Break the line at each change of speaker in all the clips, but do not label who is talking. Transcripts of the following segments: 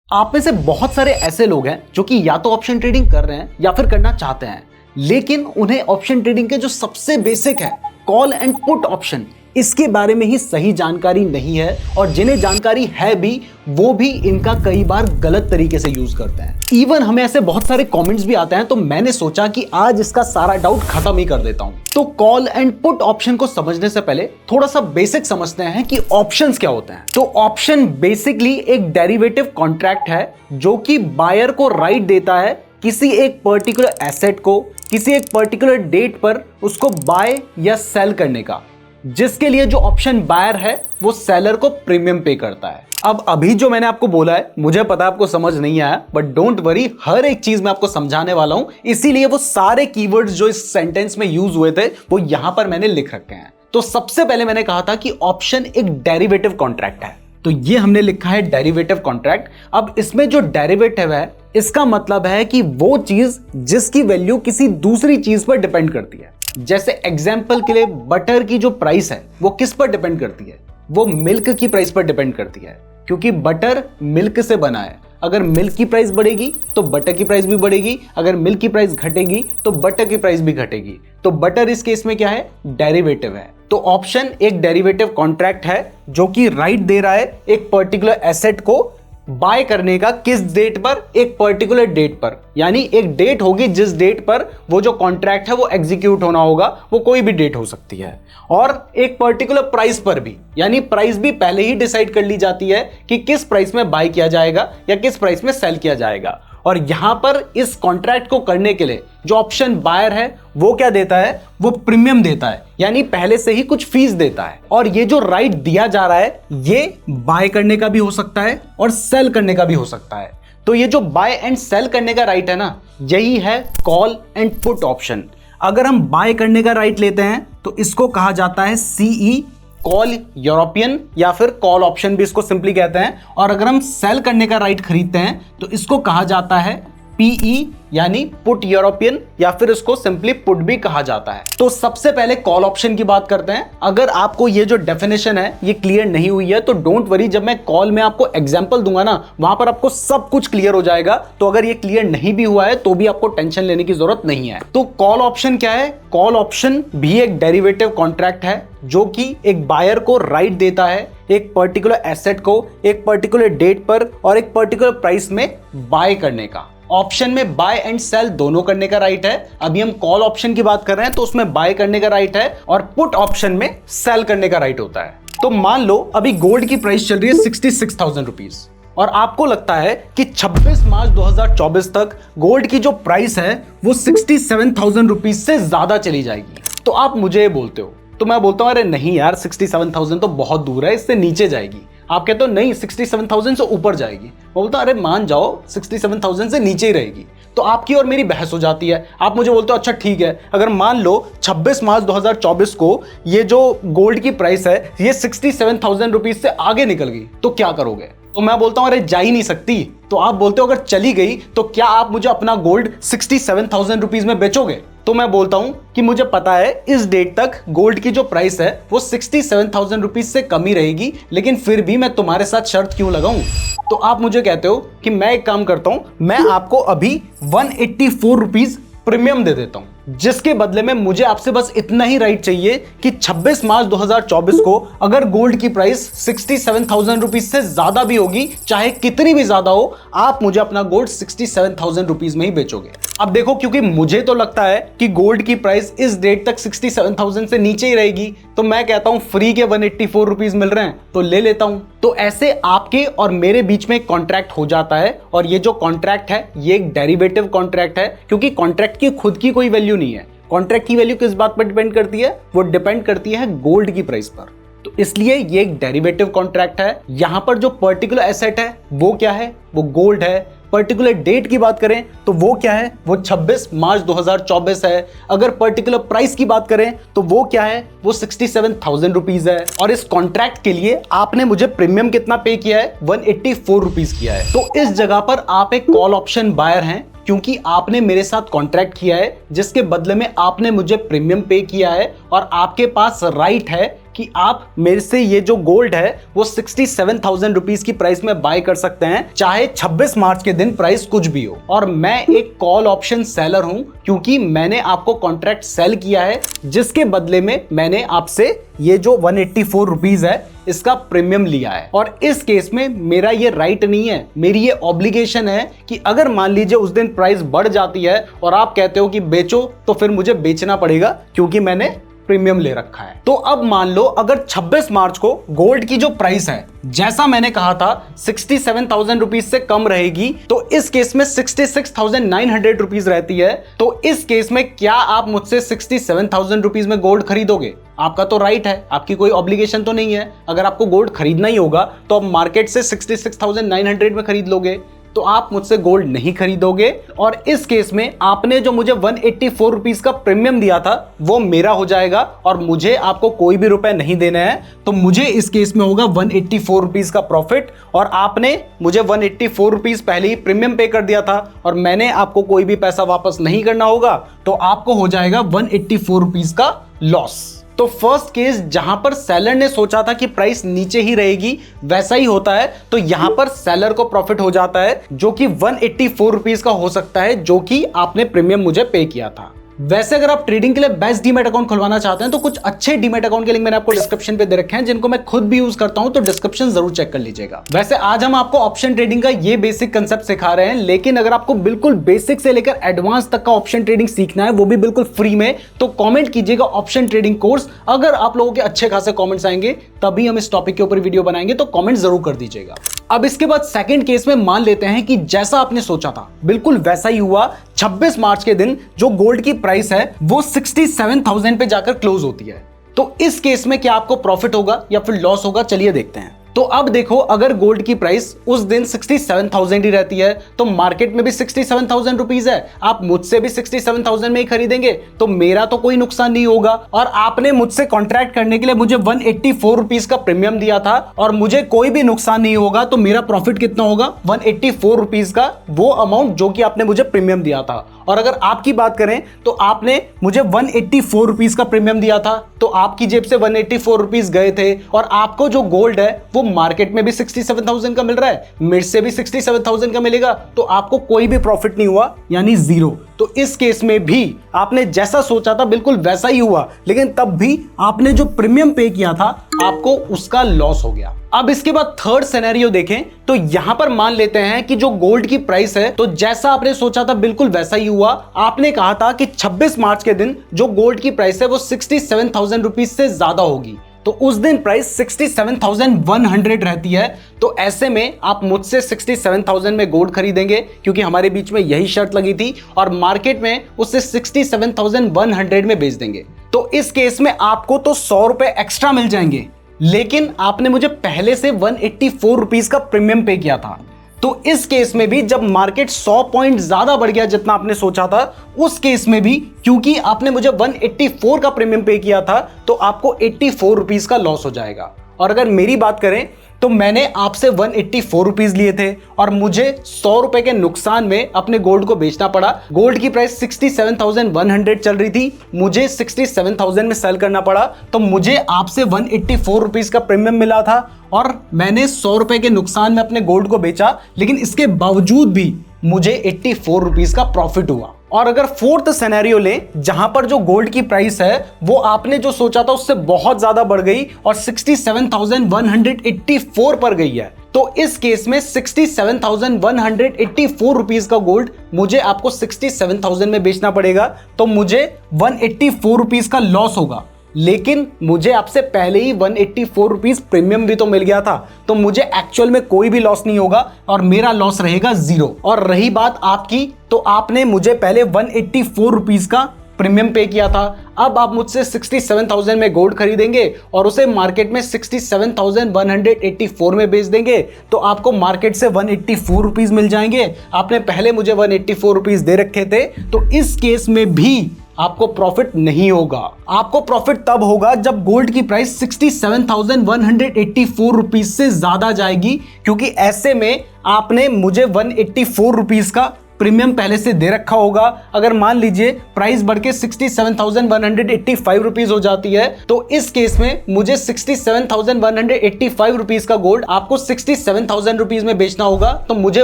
आप में से बहुत सारे ऐसे लोग हैं जो कि या तो ऑप्शन ट्रेडिंग कर रहे हैं या फिर करना चाहते हैं, लेकिन उन्हें ऑप्शन ट्रेडिंग के जो सबसे बेसिक है कॉल एंड पुट ऑप्शन, इसके बारे में ही सही जानकारी नहीं है। और जिन्हें जानकारी है भी, वो भी इनका कई बार गलत तरीके से यूज करते हैं। इवन हमें ऐसे बहुत सारे कमेंट्स भी आते हैं, तो मैंने सोचा कि आज इसका सारा डाउट खत्म ही कर देता हूं। तो कॉल एंड पुट ऑप्शन को समझने से पहले थोड़ा सा बेसिक समझते हैं कि ऑप्शंस क्या होते हैं। तो ऑप्शन बेसिकली एक डेरिवेटिव कॉन्ट्रैक्ट है जो कि बायर को राइट देता है किसी एक पर्टिकुलर एसेट को किसी एक पर्टिकुलर डेट पर उसको बाय या सेल करने का, जिसके लिए जो ऑप्शन बायर है वो सेलर को प्रीमियम पे करता है। अब अभी जो मैंने आपको बोला है, मुझे पता है आपको समझ नहीं आया, बट डोंट वरी, हर एक चीज मैं आपको समझाने वाला हूं। इसीलिए वो सारे कीवर्ड्स जो इस सेंटेंस में यूज हुए थे वो यहां पर मैंने लिख रखे हैं। तो सबसे पहले मैंने कहा था कि ऑप्शन एक डेरिवेटिव कॉन्ट्रैक्ट है, तो ये हमने लिखा है डेरिवेटिव कॉन्ट्रैक्ट। अब इसमें जो डेरिवेटिव है, इसका मतलब है कि वो चीज जिसकी वैल्यू किसी दूसरी चीज पर डिपेंड करती है। जैसे एग्जाम्पल के लिए बटर की जो प्राइस है वो किस पर डिपेंड करती है? वो मिल्क की प्राइस पर डिपेंड करती है, क्योंकि बटर मिल्क से बना है। अगर मिल्क की प्राइस बढ़ेगी तो बटर की प्राइस भी बढ़ेगी, अगर मिल्क की प्राइस घटेगी तो बटर की प्राइस भी घटेगी। तो बटर इस केस में क्या है? डेरिवेटिव है। तो ऑप्शन एक डेरिवेटिव कॉन्ट्रैक्ट है जो कि राइट दे रहा है एक पर्टिकुलर एसेट को बाय करने का, किस डेट पर? एक पर्टिकुलर डेट पर। यानी एक डेट होगी जिस डेट पर वो जो कॉन्ट्रैक्ट है वो एग्जीक्यूट होना होगा, वो कोई भी डेट हो सकती है। और एक पर्टिकुलर प्राइस पर भी, यानी प्राइस भी पहले ही डिसाइड कर ली जाती है कि किस प्राइस में बाय किया जाएगा या किस प्राइस में सेल किया जाएगा। और यहां पर इस कॉन्ट्रैक्ट को करने के लिए जो ऑप्शन बायर है वो क्या देता है? वो प्रीमियम देता है, यानी पहले से ही कुछ फीस देता है। और ये जो राइट दिया जा रहा है ये बाय करने का भी हो सकता है और सेल करने का भी हो सकता है। तो ये जो बाय एंड सेल करने का राइट है ना, यही है कॉल एंड पुट ऑप्शन। अगर हम बाय करने का राइट लेते हैं तो इसको कहा जाता है सीई, कॉल यूरोपियन, या फिर कॉल ऑप्शन भी इसको सिंपली कहते हैं। और अगर हम सेल करने का राइट खरीदते हैं तो इसको कहा जाता है पीई, यानी पुट यूरोपियन, या फिर इसको सिंपली पुट भी कहा जाता है। तो सबसे पहले कॉल ऑप्शन की बात करते हैं। अगर आपको ये जो डेफिनेशन है ये क्लियर नहीं हुई है तो डोंट वरी, जब मैं कॉल में आपको एग्जांपल दूंगा ना, वहां पर आपको सब कुछ क्लियर हो जाएगा। तो अगर ये क्लियर नहीं भी हुआ है तो भी आपको टेंशन लेने की जरूरत नहीं है। तो कॉल ऑप्शन क्या है? कॉल ऑप्शन भी एक डेरिवेटिव कॉन्ट्रैक्ट है जो कि एक बायर को राइट देता है एक पर्टिकुलर एसेट को एक पर्टिकुलर डेट पर और एक पर्टिकुलर प्राइस में बाय करने का। ऑप्शन में बाय एंड सेल दोनों करने का राइट है। अभी हम कॉल ऑप्शन की बात कर रहे हैं तो उसमें बाय करने का राइट है और पुट ऑप्शन में सेल करने का राइट होता है। तो मान लो अभी गोल्ड की प्राइस चल रही है 66,000 रुपीज और आपको लगता है कि 26 मार्च 2024 तक गोल्ड की जो प्राइस है वो 67,000 रुपीज से ज्यादा चली जाएगी। तो आप मुझे बोलते हो, तो मैं बोलता हूं अरे नहीं यार, 67,000 तो बहुत दूर है, इससे नीचे जाएगी। आप कहते हो नहीं 67,000 से ऊपर जाएगी। मैं बोलता हूं अरे मान जाओ 67,000 से नीचे ही रहेगी। तो आपकी और मेरी बहस हो जाती है। आप मुझे बोलते हो अच्छा ठीक है, अगर मान लो 26 मार्च 2024 को ये जो गोल्ड की प्राइस है ये 67,000 रुपीज से आगे निकल गई तो क्या करोगे? तो मैं बोलता हूं अरे जा ही नहीं सकती। तो आप बोलते हो अगर चली गई तो क्या आप मुझे अपना गोल्ड 67,000 रुपीज में बेचोगे? तो मैं बोलता हूं कि मुझे पता है इस डेट तक गोल्ड की जो प्राइस है वो 67,000 रुपीज से कम ही रहेगी, लेकिन फिर भी मैं तुम्हारे साथ शर्त क्यों लगाऊं? तो आप मुझे कहते हो कि मैं एक काम करता हूं, मैं आपको अभी 184 रुपीज प्रीमियम दे देता हूं, जिसके बदले में मुझे आपसे बस इतना ही राइट चाहिए कि 26 मार्च 2024 को अगर गोल्ड की प्राइस 67,000 रुपीज से ज्यादा भी होगी, चाहे कितनी भी ज्यादा हो, आप मुझे अपना गोल्ड 67,000 रुपीज में ही बेचोगे। अब देखो, क्योंकि मुझे तो लगता है कि गोल्ड की प्राइस इस डेट तक 67,000 से नीचे ही रहेगी, तो मैं कहता हूं फ्री के 184 रुपीज मिल रहे हैं तो ले लेता हूं। तो ऐसे आपके और मेरे बीच में कॉन्ट्रैक्ट हो जाता है। और ये जो कॉन्ट्रैक्ट है ये एक डेरिवेटिव कॉन्ट्रैक्ट है, क्योंकि कॉन्ट्रैक्ट की खुद की कोई वैल्यू नहीं है। कॉन्ट्रैक्ट की वैल्यू किस बात पर डिपेंड करती है? वो डिपेंड करती है गोल्ड की प्राइस पर। तो इसलिए ये एक डेरिवेटिव कॉन्ट्रैक्ट है। यहां पर जो पर्टिकुलर एसेट है वो क्या है? वो गोल्ड है। पर्टिकुलर डेट की बात करें तो वो क्या है? वो 26 मार्च 2024 है। अगर पर्टिकुलर प्राइस की बात करें तो वो क्या है? वो 67,000 रुपीज है। और इस कॉन्ट्रैक्ट के लिए आपने मुझे प्रीमियम कितना पे किया है? 184 रुपीज किया है। तो इस जगह पर आप एक कॉल ऑप्शन बायर हैं, क्योंकि आपने मेरे साथ कॉन्ट्रैक्ट किया है जिसके बदले में आपने मुझे प्रीमियम पे किया है और आपके पास राइट है कि आप मेरे से ये जो गोल्ड है वो 67,000 रुपीज की प्राइस में बाय कर सकते हैं, चाहे 26 मार्च के दिन प्राइस कुछ भी हो। और मैं एक कॉल ऑप्शन सेलर हूं क्योंकि मैंने आपको कॉन्ट्रैक्ट सेल किया है, जिसके बदले में मैंने आपसे ये जो 184 रुपीज है इसका प्रीमियम लिया है। और इस केस में मेरा ये राइट नहीं है, मेरी ये ऑब्लिगेशन है कि अगर मान लीजिए उस दिन प्राइस बढ़ जाती है और आप कहते हो कि बेचो, तो फिर मुझे बेचना पड़ेगा क्योंकि मैंने प्रीमियम ले रखा है। तो अब मान लो अगर 26 मार्च को गोल्ड की जो प्राइस है, जैसा मैंने कहा था 67,000 रुपीज से कम रहेगी, तो इस केस में 66,900 रुपीज रहती है। तो इस केस में क्या आप मुझसे 67,000 रुपीज में गोल्ड खरीदोगे? आपका तो राइट है, आपकी कोई ऑब्लिगेशन तो नहीं है। अगर आपको गोल्ड खरीदना ही होगा तो आप मार्केट से 66,900 में खरीद लोगे, तो आप मुझसे गोल्ड नहीं खरीदोगे। और इस केस में आपने जो मुझे 184 रुपीज का प्रीमियम दिया था वो मेरा हो जाएगा और मुझे आपको कोई भी रुपए नहीं देने हैं। तो मुझे इस केस में होगा 184 रुपीज का प्रॉफिट, और आपने मुझे 184 रुपीज पहले ही प्रीमियम पे कर दिया था और मैंने आपको कोई भी पैसा वापस नहीं करना होगा, तो आपको हो जाएगा 184 रुपीज का लॉस। तो फर्स्ट केस जहां पर सेलर ने सोचा था कि प्राइस नीचे ही रहेगी वैसा ही होता है, तो यहां पर सेलर को प्रॉफिट हो जाता है जो कि 184 रुपीज का हो सकता है, जो कि आपने प्रीमियम मुझे पे किया था। वैसे अगर आप ट्रेडिंग के लिए बेस्ट डीमैट अकाउंट खुलवाना चाहते हैं तो कुछ अच्छे डीमैट अकाउंट के लिंक मैंने आपको डिस्क्रिप्शन पे दे रखे हैं, जिनको मैं खुद भी यूज करता हूं, तो डिस्क्रिप्शन जरूर चेक कर लीजिएगा। वैसे आज हम आपको ऑप्शन ट्रेडिंग का ये बेसिक कंसेप्ट सिखा रहे हैं, लेकिन अगर आपको बिल्कुल बेसिक से लेकर एडवांस तक का ऑप्शन ट्रेडिंग सीखना है, वो भी बिल्कुल फ्री में, तो कॉमेंट कीजिएगा ऑप्शन ट्रेडिंग कोर्स। अगर आप लोगों के अच्छे खासे कॉमेंट्स आएंगे तभी हम इस टॉपिक के ऊपर वीडियो बनाएंगे, तो कॉमेंट जरूर कर दीजिएगा। अब इसके बाद सेकंड केस में मान लेते हैं कि जैसा आपने सोचा था बिल्कुल वैसा ही हुआ। 26 मार्च के दिन जो गोल्ड की प्राइस है वो 67,000 पे जाकर क्लोज होती है। तो इस केस में क्या आपको प्रॉफिट होगा या फिर लॉस होगा, चलिए देखते हैं। तो अब देखो, अगर गोल्ड की प्राइस उस दिन 67,000 ही रहती है तो मार्केट में भी 67,000 रुपीज है, आप मुझसे भी 67,000 में ही खरीदेंगे, तो मेरा तो कोई नुकसान नहीं होगा। और आपने मुझसे कॉन्ट्रैक्ट करने के लिए मुझे 184 रुपीज का प्रीमियम दिया था और मुझे कोई भी नुकसान नहीं होगा, तो मेरा प्रॉफिट कितना होगा? 184 रुपीज का वो अमाउंट जो कि आपने मुझे प्रीमियम दिया था। और अगर आपकी बात करें तो आपने मुझे 184 रुपीज का प्रीमियम दिया था, तो आपकी जेब से 184 रुपीज गए थे, और आपको जो गोल्ड है वो मार्केट में भी 67,000 का मिल रहा है, मेरे से भी 67,000 का मिलेगा, तो आपको कोई भी प्रॉफिट नहीं हुआ, यानी जीरो। तो इस केस में भी आपने जैसा सोचा था बिल्कुल वैसा ही हुआ, लेकिन तब भी आपने जो प्रीमियम पे किया था आपको उसका लॉस हो गया। अब इसके बाद थर्ड सिनेरियो देखें, तो यहां पर मान लेते हैं कि जो गोल्ड की प्राइस है, तो जैसा आपने सोचा था बिल्कुल वैसा ही हुआ। आपने कहा था कि 26 मार्च के दिन जो गोल्ड की प्राइस है वो 67,000 रुपीज से ज्यादा होगी, तो उस दिन प्राइस 67,100 रहती है। तो ऐसे में आप मुझसे 67,000 में गोल्ड खरीदेंगे क्योंकि हमारे बीच में यही शर्त लगी थी, और मार्केट में उससे 67,100 में बेच देंगे। तो इस केस में आपको तो 100 रुपए एक्स्ट्रा मिल जाएंगे, लेकिन आपने मुझे पहले से 184 रुपीज का प्रीमियम पे किया था। तो इस केस में भी जब मार्केट 100 पॉइंट ज्यादा बढ़ गया जितना आपने सोचा था, उस केस में भी क्योंकि आपने मुझे 184 का प्रीमियम पे किया था, तो आपको 84 रुपीज का लॉस हो जाएगा। और अगर मेरी बात करें तो मैंने आपसे 184 रुपीज लिए थे और मुझे 100 रुपए के नुकसान में अपने गोल्ड को बेचना पड़ा। गोल्ड की प्राइस 67,100 चल रही थी, मुझे 67,000 में सेल करना पड़ा, तो मुझे आपसे 184 रुपीज का प्रीमियम मिला था और मैंने 100 रुपए के नुकसान में अपने गोल्ड को बेचा, लेकिन इसके बावजूद भी मुझे 84 रुपीज का प्रॉफिट हुआ। और अगर फोर्थ सिनेरियो लें, जहां पर जो गोल्ड की प्राइस है वो आपने जो सोचा था उससे बहुत ज्यादा बढ़ गई और 67,184 पर गई है, तो इस केस में 67,184 रुपीज का गोल्ड मुझे आपको 67,000 में बेचना पड़ेगा, तो मुझे 184 रुपीज का लॉस होगा। लेकिन मुझे आपसे पहले ही 184 रुपीज प्रीमियम भी तो मिल गया था, तो मुझे एक्चुअल में कोई भी लॉस नहीं होगा और मेरा लॉस रहेगा जीरो। और रही बात आपकी, तो आपने मुझे पहले 184 रुपीज का प्रीमियम पे किया था, अब आप मुझसे 67,000 में गोल्ड खरीदेंगे और उसे मार्केट में 67,184 में बेच देंगे, तो आपको मार्केट से 184 रुपीज मिल जाएंगे। आपने पहले मुझे 184 रुपीज दे रखे थे, तो इस केस में भी आपको प्रॉफिट नहीं होगा। आपको प्रॉफिट तब होगा जब गोल्ड की प्राइस 67,184 रुपीज से ज्यादा जाएगी, क्योंकि ऐसे में आपने मुझे 184 रुपीज का प्रीमियम पहले से दे रखा होगा। अगर मान लीजिए प्राइस बढ़ के 67,185 रुपीज हो जाती है तो इस केस में मुझे 67,185 रुपीज का गोल्ड आपको 67,000 रुपीज में बेचना होगा, तो मुझे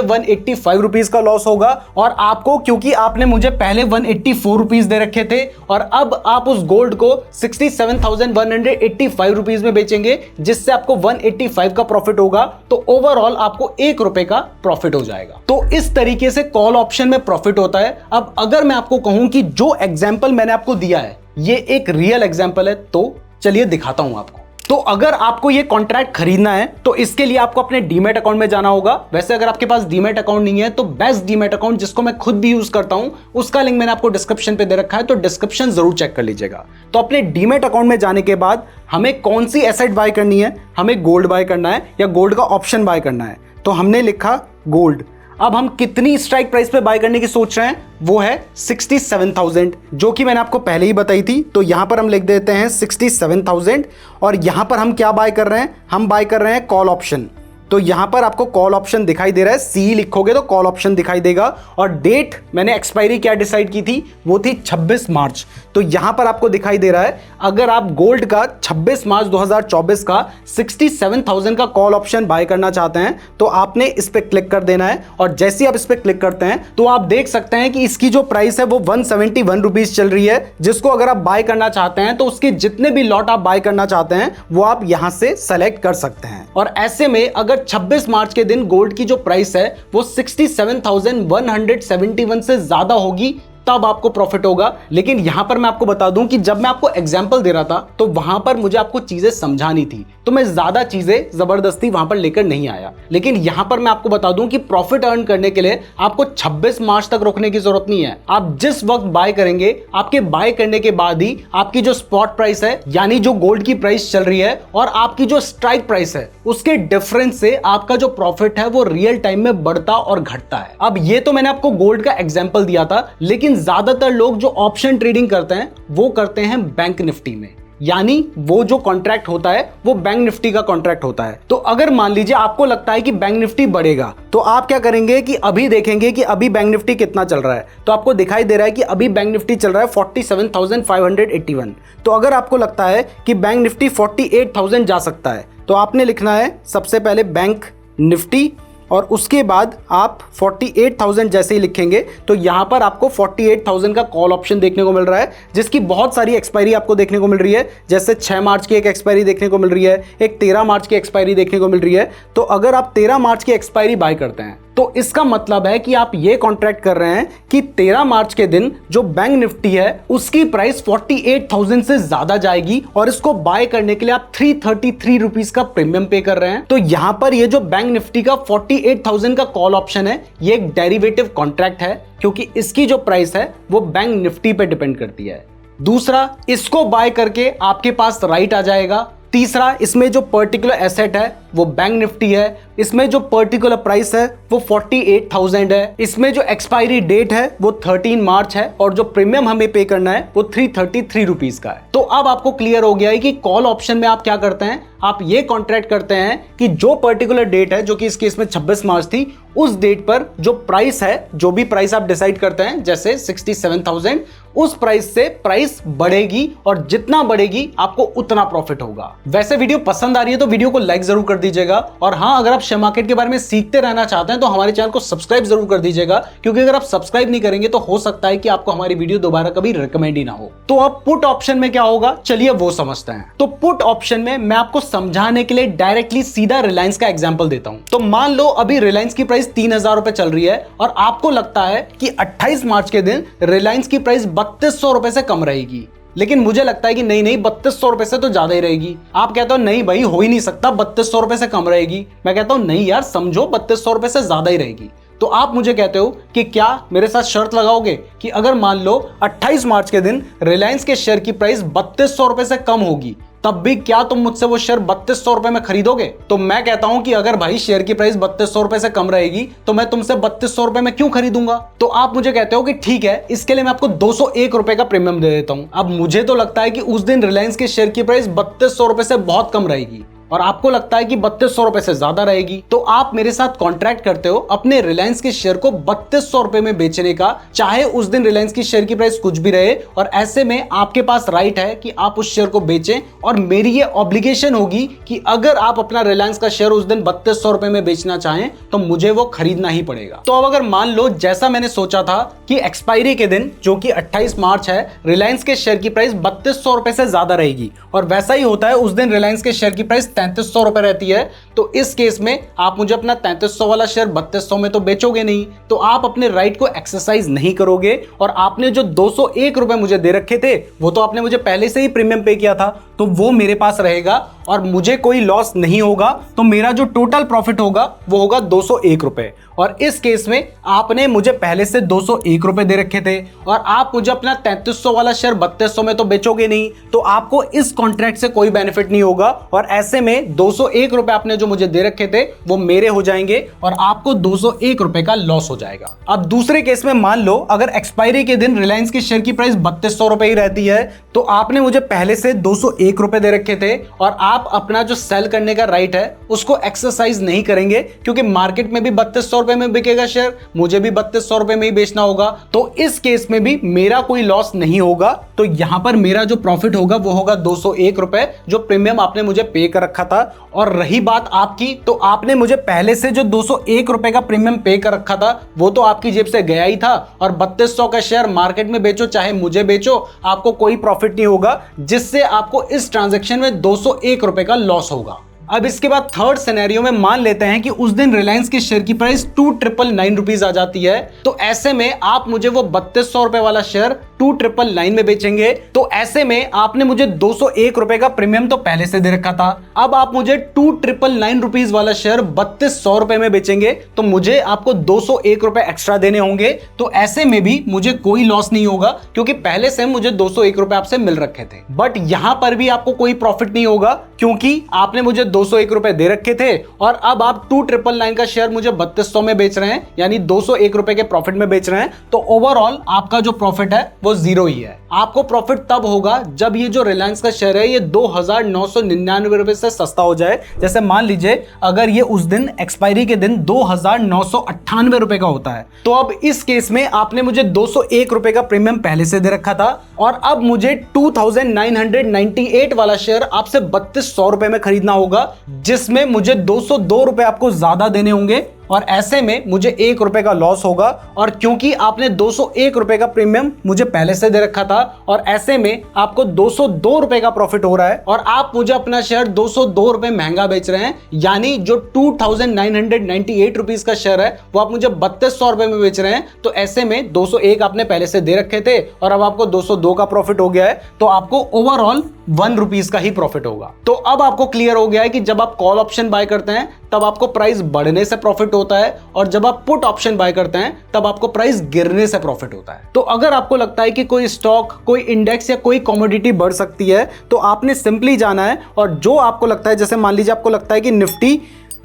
185 रुपीज का लॉस होगा। और आपको, क्योंकि आपने मुझे पहले 184 रुपीज दे रखे थे और अब आप उस गोल्ड को 67,185 रुपीज में बेचेंगे, जिससे आपको 185 का प्रॉफिट होगा, तो ओवरऑल आपको 1 रुपए का प्रॉफिट हो जाएगा। तो इस तरीके से कॉल ऑप्शन में प्रॉफिट होता है। अब अगर मैं आपको कहूं कि जो एग्जांपल मैंने आपको दिया है ये एक रियल एग्जांपल है, तो चलिए दिखाता हूं आपको। तो अगर आपको ये कॉन्ट्रैक्ट खरीदना है तो इसके लिए आपको अपने डीमैट अकाउंट में जाना होगा। वैसे अगर आपके पास डीमैट अकाउंट नहीं है तो बेस्ट डीमैट अकाउंट, जिसको मैं खुद भी यूज करता हूं, उसका लिंक मैंने आपको डिस्क्रिप्शन पे दे रखा है, तो डिस्क्रिप्शन जरूर चेक कर लीजिएगा। तो अपने डीमैट अकाउंट में जाने के बाद हमें कौन सी एसेट बाय करनी है, हमें गोल्ड बाय करना है या गोल्ड का ऑप्शन बाय करना है, तो हमने लिखा गोल्ड। अब हम कितनी स्ट्राइक प्राइस पे बाय करने की सोच रहे हैं, वो है 67,000, जो कि मैंने आपको पहले ही बताई थी। तो यहां पर हम लिख देते हैं 67,000 और यहां पर हम क्या बाय कर रहे हैं, हम बाय कर रहे हैं कॉल ऑप्शन। तो यहां पर आपको कॉल ऑप्शन दिखाई दे रहा है, सी लिखोगे तो कॉल ऑप्शन दिखाई देगा। और डेट मैंने एक्सपायरी क्या डिसाइड की थी, वो थी 26 मार्च। तो यहां पर आपको दिखाई दे रहा है, अगर आप गोल्ड का 26 मार्च 2024 का 67,000 का कॉल ऑप्शन बाय करना चाहते हैं तो आपने इस पर क्लिक कर देना है। और जैसे ही आप इस पर क्लिक करते हैं तो आप देख सकते हैं कि इसकी जो प्राइस है वो 171 रुपीज चल रही है, जिसको अगर आप बाय करना चाहते हैं तो उसके जितने भी लॉट आप बाय करना चाहते हैं वो आप यहां से सेलेक्ट कर सकते हैं। और ऐसे में अगर 26 मार्च के दिन गोल्ड की जो प्राइस है वो 67,171 से ज्यादा होगी, तब आपको प्रॉफिट होगा। लेकिन यहां पर मैं आपको बता दूं कि जब मैं आपको एग्जांपल दे रहा था तो वहां पर मुझे आपको चीजें समझानी थी, तो मैं ज्यादा चीजें जबरदस्ती वहां पर लेकर नहीं आया। लेकिन यहां पर मैं आपको बता दूं कि प्रॉफिट अर्न करने के लिए आपको 26 मार्च तक रोकने की जरूरत नहीं है। आप जिस वक्त बाय करेंगे, आपके बाय करने के बाद ही आपकी जो स्पॉट प्राइस है, यानी जो गोल्ड की प्राइस चल रही है, और आपकी जो स्ट्राइक प्राइस है, उसके डिफरेंस से आपका जो प्रॉफिट है वो रियल टाइम में बढ़ता और घटता है। अब ये तो मैंने आपको गोल्ड का एग्जाम्पल दिया था, लेकिन ज्यादातर लोग जो ऑप्शन ट्रेडिंग करते हैं वो करते हैं बैंक निफ्टी में, यानी वो जो कॉन्ट्रैक्ट होता है वो बैंक निफ्टी का कॉन्ट्रैक्ट होता है। तो अगर मान लीजिए आपको लगता है कि बैंक निफ्टी बढ़ेगा, तो आप क्या करेंगे कि अभी देखेंगे कि अभी बैंक निफ्टी कितना चल रहा है। तो आपको दिखाई दे रहा है कि अभी बैंक निफ्टी चल रहा है 47,581। तो अगर आपको लगता है कि बैंक निफ्टी 48,000 जा सकता है, तो आपने लिखना है सबसे पहले बैंक निफ्टी और उसके बाद आप 48,000 जैसे ही लिखेंगे तो यहां पर आपको 48,000 का कॉल ऑप्शन देखने को मिल रहा है, जिसकी बहुत सारी एक्सपायरी आपको देखने को मिल रही है। जैसे 6 मार्च की एक एक्सपायरी देखने को मिल रही है, एक 13 मार्च की एक्सपायरी देखने को मिल रही है। तो अगर आप 13 मार्च की एक्सपायरी बाय करते हैं तो इसका मतलब है कि आप ये कॉन्ट्रैक्ट कर रहे हैं कि 13 मार्च के दिन जो बैंक निफ्टी है उसकी प्राइस 48,000 से ज्यादा जाएगी और इसको बाय करने के लिए आप 333 रुपीज का प्रीमियम पे कर रहे हैं। तो यहां पर ये जो बैंक निफ्टी का 48,000 का कॉल ऑप्शन है, ये एक डेरिवेटिव कॉन्ट्रैक्ट है, क्योंकि इसकी जो प्राइस है वो बैंक निफ्टी पे डिपेंड करती है। दूसरा, इसको बाय करके आपके पास राइट आ जाएगा। तीसरा, इसमें जो पर्टिकुलर एसेट है वो बैंक निफ्टी है, इसमें जो पर्टिकुलर प्राइस है वो 48,000 है, इसमें जो एक्सपायरी डेट है वो 13 मार्च है और जो प्रीमियम हमें पे करना है वो 333 रुपीज का है। तो अब आपको क्लियर हो गया है कि कॉल ऑप्शन में आप क्या करते हैं, आप ये कॉन्ट्रैक्ट करते हैं कि जो पर्टिकुलर डेट है, जो कि इस केस में 26 मार्च थी, उस डेट पर जो प्राइस है, जो भी प्राइस आप डिसाइड करते हैं, जैसे 67,000, उस प्राइस से प्राइस बढ़ेगी और जितना बढ़ेगी आपको उतना प्रॉफिट होगा। वैसे वीडियो पसंद आ रही है तो वीडियो को लाइक जरूर कर दीजिएगा, और हाँ, अगर आप शेयर मार्केट के बारे में सीखते रहना चाहते हैं तो हमारे चैनल को सब्सक्राइब जरूर कर दीजिएगा, क्योंकि अगर आप सब्सक्राइब नहीं करेंगे तो हो सकता है कि आपको हमारी वीडियो दोबारा कभी रिकमेंड ही ना हो। तो अब पुट ऑप्शन में क्या होगा, चलिए वो समझते हैं। तो पुट ऑप्शन में मैं आपको समझाने के लिए डायरेक्टली सीधा रिलायंस का एग्जांपल देता हूं। तो मान लो अभी रिलायंस की प्राइस 3,000 रुपए चल रही है और आपको लगता है कि 28 मार्च के दिन रिलायंस की प्राइस 3200 रुपए से कम रहेगी, लेकिन मुझे लगता है कि नहीं 3200 रुपए से तो ज्यादा ही रहेगी। आप कहते हो नहीं भाई, हो ही नहीं सकता, 3200 रुपए से कम रहेगी। मैं कहता हूं नहीं यार, समझो 3200 रुपए से ज्यादा ही रहेगी। तो आप मुझे कहते हो कि क्या मेरे साथ शर्त लगाओगे कि अगर मान लो 28 मार्च के दिन रिलायंस के शेयर की प्राइस 3200 रुपए से कम होगी, तब भी क्या तुम मुझसे वो शेयर 3200 रुपए में खरीदोगे? तो मैं कहता हूं कि अगर भाई शेयर की प्राइस 3200 रुपए से कम रहेगी तो मैं तुमसे 3200 रुपए में क्यों खरीदूंगा? तो आप मुझे कहते हो कि ठीक है, इसके लिए मैं आपको 201 रुपए का प्रीमियम दे देता हूं। अब मुझे तो लगता है कि उस दिन रिलायंस के शेयर की प्राइस 3200 रुपए से बहुत कम रहेगी, और आपको लगता है कि 3200 रुपए से ज्यादा रहेगी, तो आप मेरे साथ कॉन्ट्रैक्ट करते हो अपने रिलायंस के शेयर को 3200 रुपए में बेचने का, चाहे उस दिन रिलायंस की शेयर की प्राइस कुछ भी रहे। और ऐसे में आपके पास राइट है कि आप उस शेयर को बेचें, और मेरी ये ऑब्लिगेशन होगी कि अगर आप अपना रिलायंस का शेयर उस दिन 3200 रुपए में बेचना चाहें तो मुझे वो खरीदना ही पड़ेगा। तो अब अगर मान लो जैसा मैंने सोचा था कि एक्सपायरी के दिन जो कि 28 मार्च है, रिलायंस के शेयर की प्राइस 3200 रुपए से ज्यादा रहेगी, और वैसा ही होता है, उस दिन रिलायंस के शेयर की प्राइस 3300 रुपए रहती है। तो इस केस में आप मुझे अपना 3300 वाला शेयर 3200 में तो बेचोगे नहीं, तो आप अपने राइट को एक्सरसाइज नहीं करोगे। और आपने जो 201 रुपए मुझे दे रखे थे वो तो आपने मुझे पहले से ही प्रीमियम पे किया था, तो वो मेरे पास रहेगा और मुझे कोई लॉस नहीं होगा। तो मेरा जो टोटल प्रॉफिट होगा वो होगा 201 रुपए। और इस केस में आपने मुझे पहले से 201 रुपए दे रखे थे, और आप मुझे अपना 3300 वाला शेयर 3200 में तो बेचोगे नहीं, तो आपको इस कॉन्ट्रैक्ट से कोई बेनिफिट नहीं होगा। और ऐसे में 201 रुपए आपने जो मुझे दे रखे थे वो मेरे हो जाएंगे और आपको 201 रुपए का लॉस हो जाएगा। अब दूसरे केस में मान लो अगर एक्सपायरी के दिन रिलायंस की शेयर की प्राइस 3200 रुपए ही रहती है, तो आपने मुझे पहले से 201 रुपए दे रखे थे, और आप अपना जो सेल करने का राइट है उसको एक्सरसाइज नहीं करेंगे, क्योंकि मार्केट में भी 3200 रुपए में बिकेगा शेयर, मुझे भी 3200 रुपए में ही बेचना होगा। तो इस केस में भी मेरा कोई लॉस नहीं होगा। तो यहां पर मेरा जो प्रॉफिट होगा वो होगा 201 रुपए, जो प्रीमियम आपने मुझे पे कर रखा था। और रही बात आपकी, तो आपने मुझे पहले से जो 201 रुपए का प्रीमियम पे कर रखा था वो तो आपकी जेब से गया ही था, और 3200 का शेयर मार्केट में बेचो चाहे मुझे बेचो, आपको कोई प्रॉफिट नहीं होगा, जिससे आपको इस ट्रांजैक्शन में 201 रुपए का लॉस होगा। अब इसके बाद थर्ड सिनेरियो में मान लेते हैं कि उस दिन रिलायंस की शेयर की प्राइस 2999 रुपीज आ जाती है, तो ऐसे में आप मुझे वो 3200 रुपए वाला शेयर 2999 में बेचेंगे। तो ऐसे में आपने मुझे 201 रुपए का प्रीमियम तो पहले से दे रखा था, अब आप मुझे 2999 रुपीज वाला शेयर 3200 रुपए में बेचेंगे, तो मुझे आपको 201 रुपए एक्स्ट्रा देने होंगे। तो ऐसे में भी मुझे कोई लॉस नहीं होगा, क्योंकि पहले से मुझे 201 रुपए आपसे मिल रखे थे। बट यहां पर भी आपको कोई प्रॉफिट नहीं होगा, क्योंकि आपने मुझे 201 रुपए दे रखे थे, और अब आप 2999 का शेयर मुझे 3200 में बेच रहे हैं, यानी 201 रुपए के प्रॉफिट में बेच रहे हैं। तो ओवरऑल आपका जो प्रॉफिट है वो जीरो ही है। आपको प्रॉफिट तब होगा जब ये जो रिलायंस का शेयर है ये 2999 रुपए से सस्ता हो जाए। जैसे मान लीजिए अगर ये उस दिन एक्सपायरी के दिन 2998 रुपए का होता है, तो अब इस केस में आपने मुझे 201 रुपए का प्रीमियम पहले से दे रखा था, और अब मुझे 2998 वाला शेयर आपसे 3200 रुपए में खरीदना होगा, जिसमें मुझे 202 रुपए आपको ज्यादा देने होंगे, और ऐसे में मुझे 1 रुपए का लॉस होगा। और क्योंकि आपने 201 रुपए का प्रीमियम मुझे पहले से दे रखा था, और ऐसे में आपको 202 रुपए का प्रॉफिट हो रहा है, और आप मुझे अपना शेयर 202 रुपए महंगा बेच रहे हैं, यानी जो 2998 रुपीज का शेयर है वो आप मुझे 3200 रुपए में बेच रहे हैं। तो ऐसे में 201 आपने पहले से दे रखे थे, और अब आपको 202 का प्रॉफिट हो गया है, तो आपको ओवरऑल 1 रुपीज का ही प्रॉफिट होगा। तो अब आपको क्लियर हो गया है कि जब आप कॉल ऑप्शन बाय करते हैं तब आपको प्राइस बढ़ने से प्रॉफिट होता है, और जब आप पुट ऑप्शन बाय करते हैं तब आपको प्राइस गिरने से प्रॉफिट होता है। तो अगर आपको लगता है कि कोई स्टॉक, कोई इंडेक्स या कोई कमोडिटी बढ़ सकती है, तो आपने सिंपली जाना है, और जो आपको लगता है, जैसे मान लीजिए आपको लगता है कि निफ्टी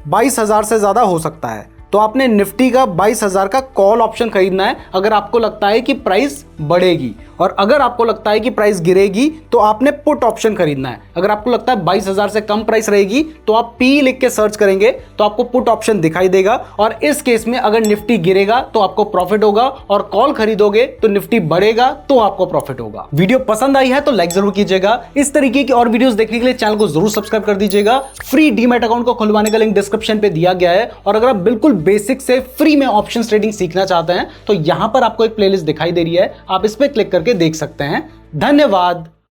22,000 से ज्यादा हो सकता है, तो आपने निफ्टी का 22,000 का कॉल ऑप्शन खरीदना है अगर आपको लगता है कि प्राइस बढ़ेगी। और अगर आपको लगता है कि प्राइस गिरेगी तो आपने पुट ऑप्शन खरीदना है। अगर आपको लगता है 22,000 से कम प्राइस रहेगी तो आप पी लिख के सर्च करेंगे तो आपको पुट ऑप्शन दिखाई देगा, और इस केस में अगर निफ्टी गिरेगा तो आपको प्रॉफिट होगा, और कॉल खरीदोगे तो निफ्टी बढ़ेगा तो आपको प्रॉफिट होगा। वीडियो पसंद आई है तो लाइक जरूर कीजिएगा। इस तरीके की और वीडियोस देखने के लिए चैनल को जरूर सब्सक्राइब कर दीजिएगा। फ्री डीमैट अकाउंट को खुलवाने का लिंक डिस्क्रिप्शन पे दिया गया है, और अगर आप बिल्कुल बेसिक से फ्री में ऑप्शन ट्रेडिंग सीखना चाहते हैं तो यहां पर आपको एक प्लेलिस्ट दिखाई दे रही है, आप इस पे क्लिक करके देख सकते हैं। धन्यवाद।